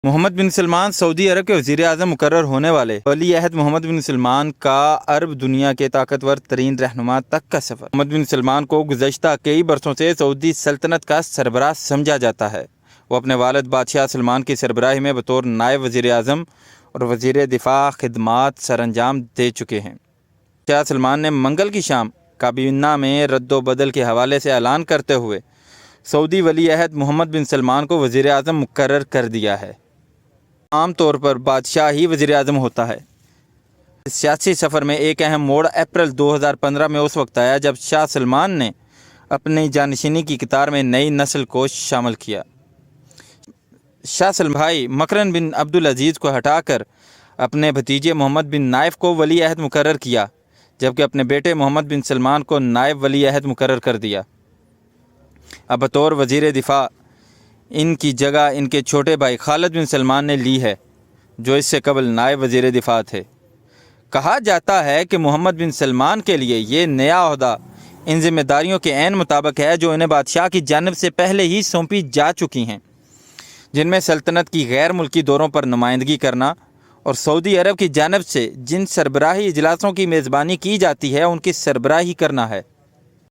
محمد بن سلمان سعودی عرب کے وزیر اعظم مقرر ہونے والے ولی عہد محمد بن سلمان کا عرب دنیا کے طاقتور ترین رہنما تک کا سفر۔ محمد بن سلمان کو گزشتہ کئی برسوں سے سعودی سلطنت کا سربراہ سمجھا جاتا ہے۔ وہ اپنے والد بادشاہ سلمان کی سربراہی میں بطور نائب وزیر اعظم اور وزیر دفاع خدمات سر انجام دے چکے ہیں۔ بادشاہ سلمان نے منگل کی شام کابینہ میں رد و بدل کے حوالے سے اعلان کرتے ہوئے سعودی ولی عہد محمد بن سلمان کو وزیر اعظم مقرر کر دیا ہے۔ عام طور پر بادشاہ ہی وزیر اعظم ہوتا ہے۔ اس سیاسی سفر میں ایک اہم موڑ اپریل 2015 میں اس وقت آیا جب شاہ سلمان نے اپنی جانشینی کی قطار میں نئی نسل کو شامل کیا۔ شاہ سلمان بھائی مکرم بن عبدالعزیز کو ہٹا کر اپنے بھتیجے محمد بن نائف کو ولی عہد مقرر کیا، جبکہ اپنے بیٹے محمد بن سلمان کو نائب ولی عہد مقرر کر دیا۔ اب بطور وزیر دفاع ان کی جگہ ان کے چھوٹے بھائی خالد بن سلمان نے لی ہے، جو اس سے قبل نائب وزیر دفاع تھے۔ کہا جاتا ہے کہ محمد بن سلمان کے لیے یہ نیا عہدہ ان ذمہ داریوں کے عین مطابق ہے جو انہیں بادشاہ کی جانب سے پہلے ہی سونپی جا چکی ہیں، جن میں سلطنت کی غیر ملکی دوروں پر نمائندگی کرنا اور سعودی عرب کی جانب سے جن سربراہی اجلاسوں کی میزبانی کی جاتی ہے ان کی سربراہی کرنا ہے۔